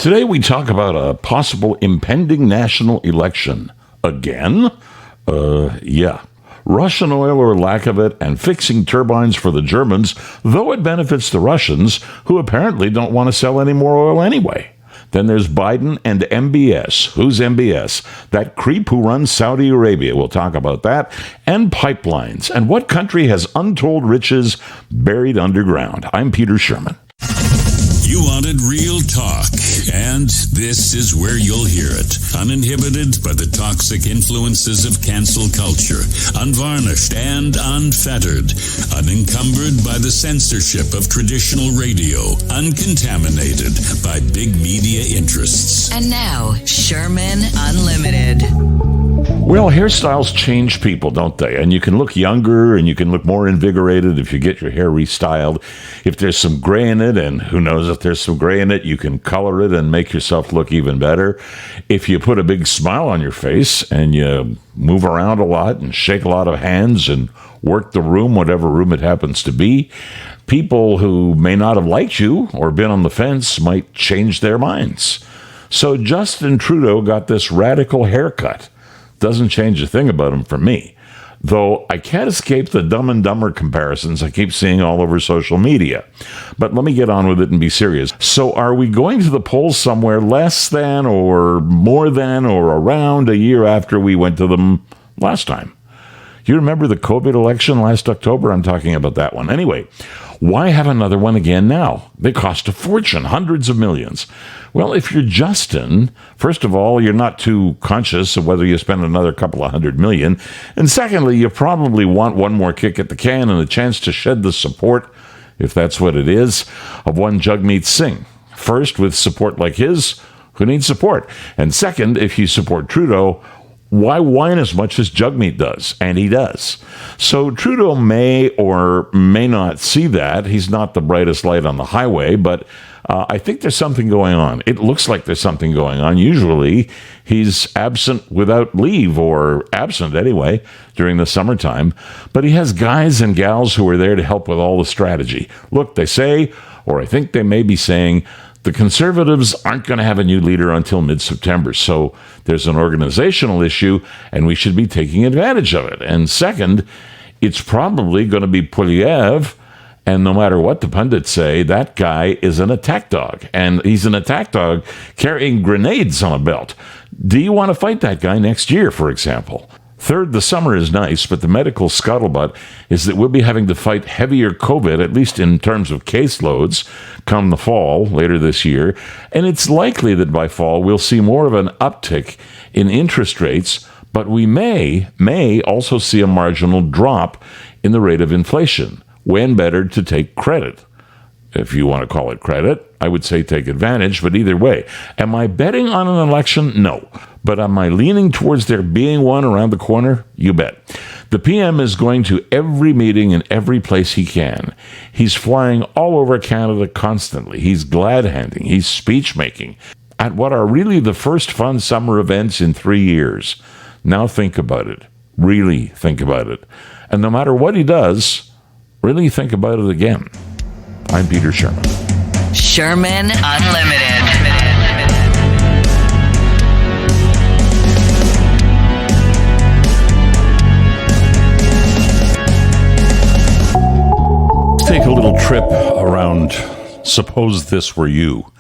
Today we talk about a possible impending national election. Again? Yeah. Russian oil or lack of it, and fixing turbines for the Germans, though it benefits the Russians, who apparently don't want to sell any more oil anyway. Then there's Biden and MBS. Who's MBS? That creep who runs Saudi Arabia. We'll talk about that. And pipelines. And what country has untold riches buried underground? I'm Peter Sherman. You wanted real talk, and this is where you'll hear it. Uninhibited by the toxic influences of cancel culture, unvarnished and unfettered, unencumbered by the censorship of traditional radio, uncontaminated by big media interests. And now, Sherman Unlimited. Well, hairstyles change people, don't they? And you can look younger and you can look more invigorated if you get your hair restyled. If there's some gray in it, and who knows if there's some gray in it, you can color it and make yourself look even better. If you put a big smile on your face and you move around a lot and shake a lot of hands and work the room, whatever room it happens to be, people who may not have liked you or been on the fence might change their minds. So Justin Trudeau got this radical haircut. Doesn't change a thing about him for me. Though I can't escape the Dumb and Dumber comparisons I keep seeing all over social media. But let me get on with it and be serious. So are we going to the polls somewhere less than or more than or around a year after we went to them last time? You remember the COVID election last October? I'm talking about that one. Anyway, why have another one again now? They cost a fortune, hundreds of millions. Well, if you're Justin, first of all, you're not too conscious of whether you spend another couple of $100 million. And secondly, you probably want one more kick at the can and a chance to shed the support, if that's what it is, of one Jagmeet Singh. First, with support like his, who needs support? And second, if you support Trudeau, why whine as much as Jagmeet does? And he does. So Trudeau may or may not see that. He's not the brightest light on the highway, but I think there's something going on. It looks like there's something going on. Usually he's absent without leave, or absent anyway, during the summertime. But he has guys and gals who are there to help with all the strategy. Look, they say, or I think they may be saying, the Conservatives aren't going to have a new leader until mid-September, so there's an organizational issue, and we should be taking advantage of it. And second, it's probably going to be Poilievre, and no matter what the pundits say, that guy is an attack dog, and he's an attack dog carrying grenades on a belt. Do you want to fight that guy next year, for example? Third, the summer is nice, but the medical scuttlebutt is that we'll be having to fight heavier COVID, at least in terms of caseloads, come the fall later this year. And it's likely that by fall we'll see more of an uptick in interest rates, but we may also see a marginal drop in the rate of inflation. When better to take credit? If you want to call it credit, I would say take advantage, but either way. Am I betting on an election? No. But am I leaning towards there being one around the corner? You bet. The PM is going to every meeting in every place he can. He's flying all over Canada constantly. He's glad-handing. He's speech-making at what are really the first fun summer events in 3 years. Now think about it. Really think about it. And no matter what he does, really think about it again. I'm Peter Sherman. Sherman Unlimited. Take a little trip around Suppose This Were You.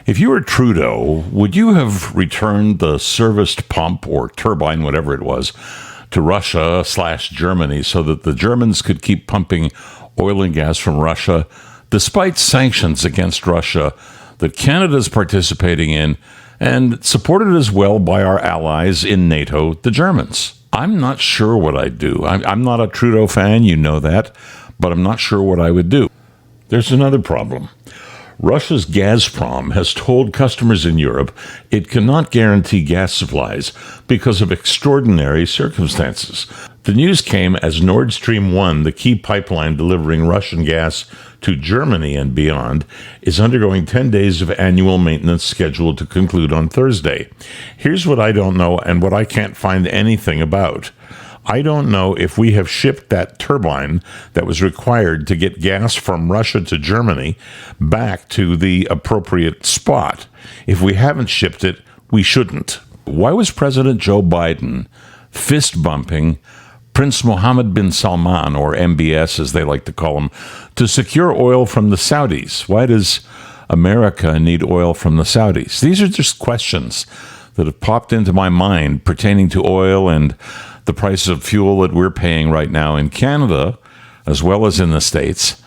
If you were Trudeau, would you have returned the serviced pump or turbine, whatever it was, to Russia/Germany so that the Germans could keep pumping oil and gas from Russia, despite sanctions against Russia that Canada's participating in and supported as well by our allies in NATO, the Germans? I'm not sure what I'd do. I'm not a Trudeau fan, you know that, but I'm not sure what I would do. There's another problem. Russia's Gazprom has told customers in Europe it cannot guarantee gas supplies because of extraordinary circumstances. The news came as Nord Stream 1, the key pipeline delivering Russian gas to Germany and beyond, is undergoing 10 days of annual maintenance scheduled to conclude on Thursday. Here's what I don't know and what I can't find anything about. I don't know if we have shipped that turbine that was required to get gas from Russia to Germany back to the appropriate spot. If we haven't shipped it, we shouldn't. Why was President Joe Biden fist bumping Prince Mohammed bin Salman, or MBS as they like to call him, to secure oil from the Saudis? Why does America need oil from the Saudis? These are just questions that have popped into my mind pertaining to oil and the price of fuel that we're paying right now in Canada, as well as in the States.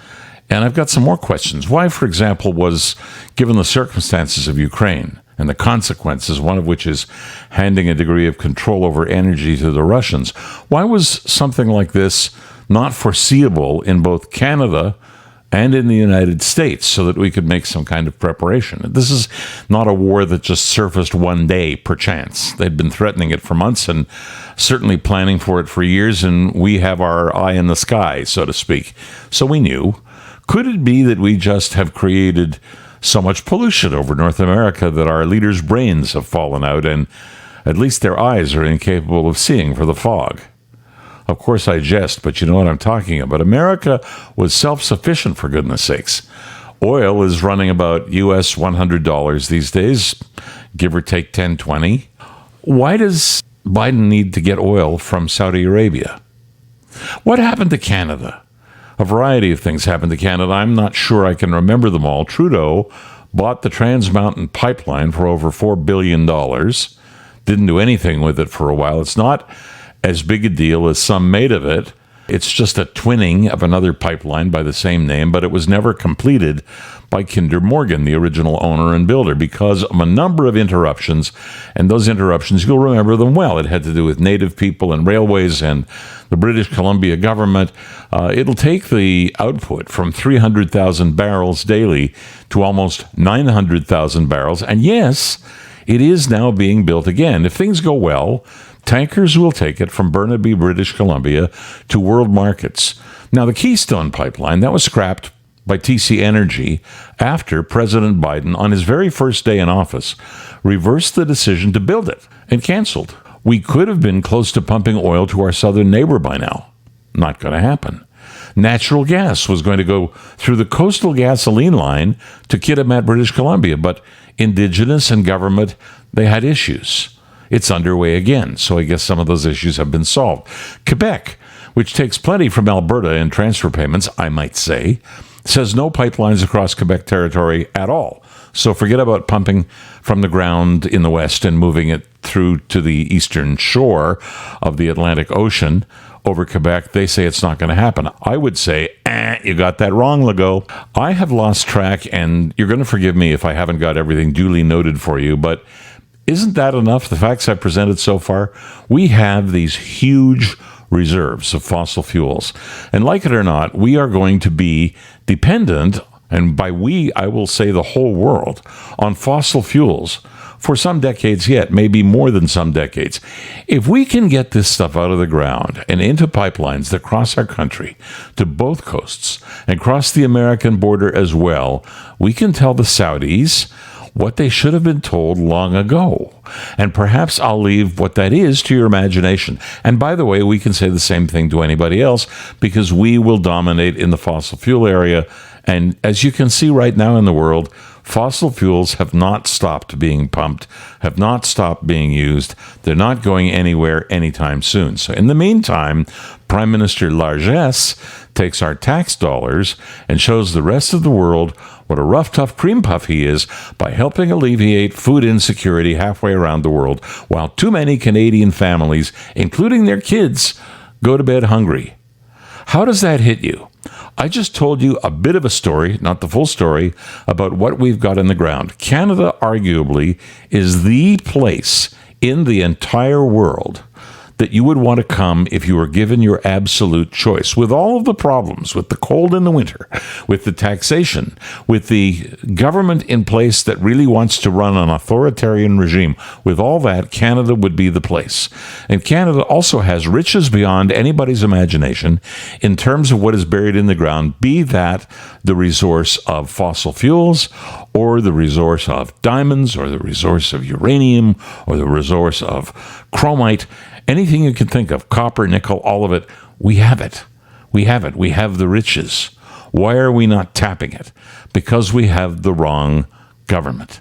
And I've got some more questions. Why, for example, was, given the circumstances of Ukraine and the consequences, one of which is handing a degree of control over energy to the Russians, why was something like this not foreseeable in both Canada and in the United States so that we could make some kind of preparation? This is not a war that just surfaced one day, perchance. They'd been threatening it for months and certainly planning for it for years, and we have our eye in the sky, so to speak. So we knew. Could it be that we just have created so much pollution over North America that our leaders' brains have fallen out and at least their eyes are incapable of seeing for the fog? Of course, I jest, but you know what I'm talking about. America was self-sufficient, for goodness sakes. Oil is running about US $100 these days, give or take 10, 20. Why does Biden need to get oil from Saudi Arabia? What happened to Canada? A variety of things happened to Canada. I'm not sure I can remember them all. Trudeau bought the Trans Mountain Pipeline for over $4 billion. Didn't do anything with it for a while. It's not as big a deal as some made of it. It's just a twinning of another pipeline by the same name, but it was never completed by Kinder Morgan, the original owner and builder, because of a number of interruptions. And those interruptions, you'll remember them well. It had to do with Native people and railways and the British Columbia government. It'll take the output from 300,000 barrels daily to almost 900,000 barrels. And yes, it is now being built again. If things go well, tankers will take it from Burnaby, British Columbia, to world markets. Now, the Keystone pipeline, that was scrapped by TC Energy after President Biden, on his very first day in office, reversed the decision to build it and canceled. We could have been close to pumping oil to our southern neighbor by now. Not going to happen. Natural gas was going to go through the coastal gasoline line to Kitimat, British Columbia, but Indigenous and government, they had issues. It's underway again, so I guess some of those issues have been solved. Quebec, which takes plenty from Alberta in transfer payments, I might say, says no pipelines across Quebec territory at all. So forget about pumping from the ground in the west and moving it through to the eastern shore of the Atlantic Ocean over Quebec. They say it's not going to happen. I would say, you got that wrong, Legault. I have lost track, and you're going to forgive me if I haven't got everything duly noted for you, but isn't that enough, the facts I've presented so far? We have these huge reserves of fossil fuels. And like it or not, we are going to be dependent, and by we, I will say the whole world, on fossil fuels for some decades yet, maybe more than some decades. If we can get this stuff out of the ground and into pipelines that cross our country to both coasts and cross the American border as well, we can tell the Saudis what they should have been told long ago. And perhaps I'll leave what that is to your imagination. And by the way, we can say the same thing to anybody else, because we will dominate in the fossil fuel area. And as you can see right now in the world, fossil fuels have not stopped being pumped, have not stopped being used. They're not going anywhere anytime soon. So in the meantime, Prime Minister Largesse takes our tax dollars and shows the rest of the world what a rough, tough cream puff he is by helping alleviate food insecurity halfway around the world, while too many Canadian families, including their kids, go to bed hungry. How does that hit you? I just told you a bit of a story, not the full story, about what we've got in the ground. Canada, arguably, is the place in the entire world that you would want to come if you were given your absolute choice, with all of the problems, with the cold in the winter, with the taxation, with the government in place that really wants to run an authoritarian regime. With all that, Canada would be the place. And Canada also has riches beyond anybody's imagination in terms of what is buried in the ground, be that the resource of fossil fuels or the resource of diamonds, or the resource of uranium, or the resource of chromite, anything you can think of, copper, nickel, all of it, we have it. We have it. We have the riches. Why are we not tapping it? Because we have the wrong government.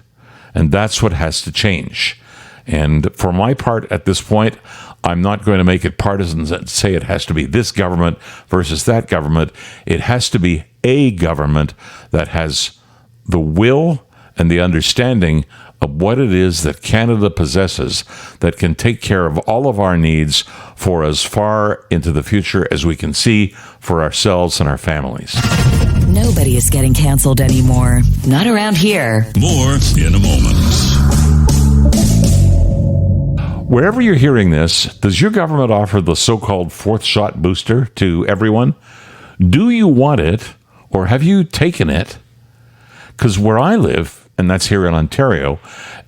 And that's what has to change. And for my part at this point, I'm not going to make it partisan and say it has to be this government versus that government. It has to be a government that has the will and the understanding of what it is that Canada possesses that can take care of all of our needs for as far into the future as we can see for ourselves and our families. Nobody is getting canceled anymore. Not around here. More in a moment. Wherever you're hearing this, does your government offer the so-called fourth shot booster to everyone? Do you want it, or have you taken it? Because where I live, and that's here in Ontario,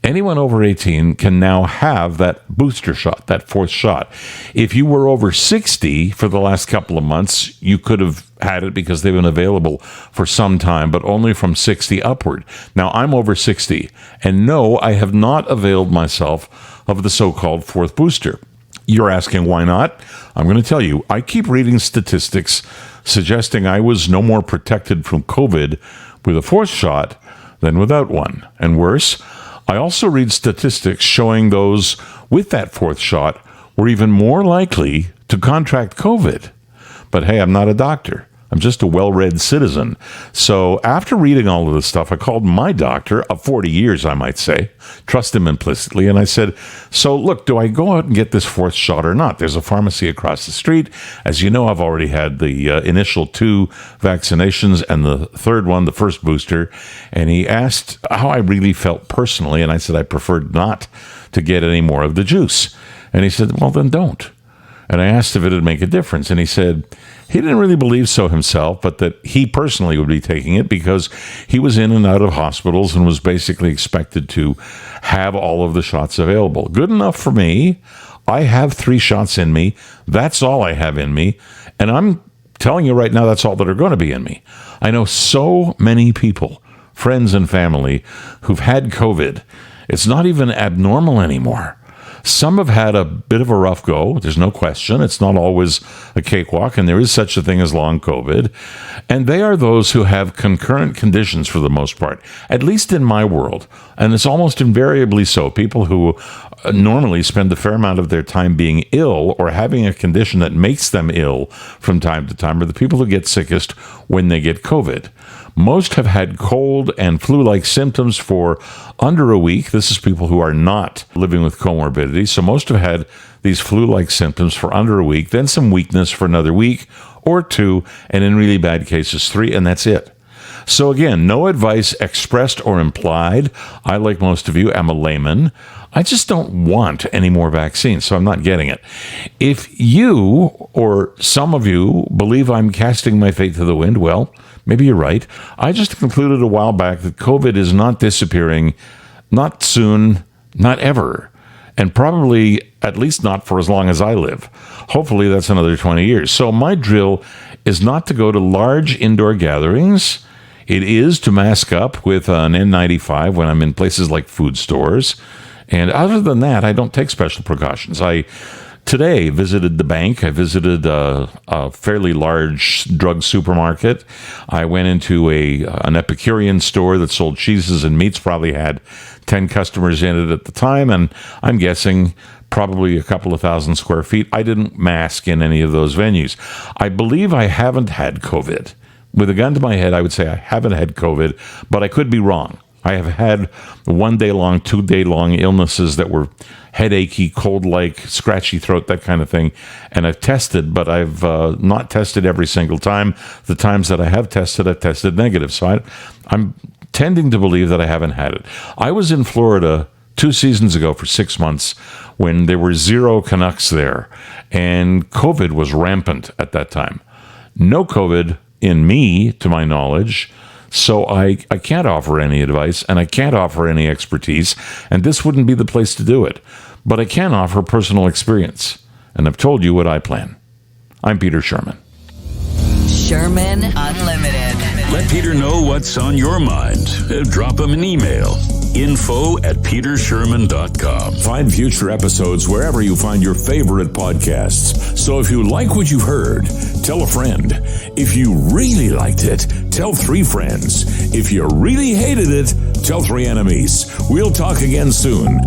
anyone over 18 can now have that booster shot, that fourth shot. If you were over 60 for the last couple of months, you could have had it because they've been available for some time, but only from 60 upward. Now, I'm over 60, and no, I have not availed myself of the so-called fourth booster. You're asking why not? I'm going to tell you. I keep reading statistics suggesting I was no more protected from COVID with a fourth shot than without one. And worse, I also read statistics showing those with that fourth shot were even more likely to contract COVID. But hey, I'm not a doctor. I'm just a well-read citizen. So after reading all of this stuff, I called my doctor of 40 years, I might say, trust him implicitly, and I said, so look, do I go out and get this fourth shot or not? There's a pharmacy across the street. As you know, I've already had the initial 2 vaccinations and the third one, the first booster, and he asked how I really felt personally, and I said I preferred not to get any more of the juice. And he said, well, then don't. And I asked if it would make a difference, and he said he didn't really believe so himself, but that he personally would be taking it because he was in and out of hospitals and was basically expected to have all of the shots available. Good enough for me. I have 3 shots in me. That's all I have in me. And I'm telling you right now, that's all that are going to be in me. I know so many people, friends and family, who've had COVID. It's not even abnormal anymore. Some have had a bit of a rough go. There's no question. It's not always a cakewalk, and there is such a thing as long COVID. And they are those who have concurrent conditions for the most part, at least in my world. And it's almost invariably so. People who normally spend a fair amount of their time being ill or having a condition that makes them ill from time to time are the people who get sickest when they get COVID. Most have had cold and flu-like symptoms for under a week. This is people who are not living with comorbidity. So most have had these flu-like symptoms for under a week, then some weakness for another week or 2, and in really bad cases 3, and that's it. So again, no advice expressed or implied. I, like most of you, am a layman. I just don't want any more vaccines, so I'm not getting it. If you or some of you believe I'm casting my fate to the wind, well, maybe you're right. I just concluded a while back that COVID is not disappearing, not soon, not ever, and probably at least not for as long as I live. Hopefully that's another 20 years. So my drill is not to go to large indoor gatherings. It is to mask up with an N95 when I'm in places like food stores. And other than that, I don't take special precautions. I today visited the bank. I visited a fairly large drug supermarket. I went into an Epicurean store that sold cheeses and meats, probably had 10 customers in it at the time, and I'm guessing probably a couple of thousand square feet. I didn't mask in any of those venues. I believe I haven't had COVID. With a gun to my head, I would say I haven't had COVID, but I could be wrong. I have had 1 day long, 2 day long illnesses that were headachy, cold-like, scratchy throat, that kind of thing. And I've tested, but I've not tested every single time. The times that I have tested, I've tested negative. So I'm tending to believe that I haven't had it. I was in Florida 2 seasons ago for 6 months when there were 0 Canucks there, and COVID was rampant at that time. No COVID in me, to my knowledge. So I can't offer any advice, and I can't offer any expertise, and this wouldn't be the place to do it. But I can offer personal experience, and I've told you what I plan. I'm Peter Sherman. Sherman Unlimited. Let Peter know what's on your mind. Drop him an email. info@petersherman.com. Find future episodes wherever you find your favorite podcasts. So if you like what you heard, tell a friend. If you really liked it, tell 3 friends. If you really hated it, tell 3 enemies. We'll talk again soon.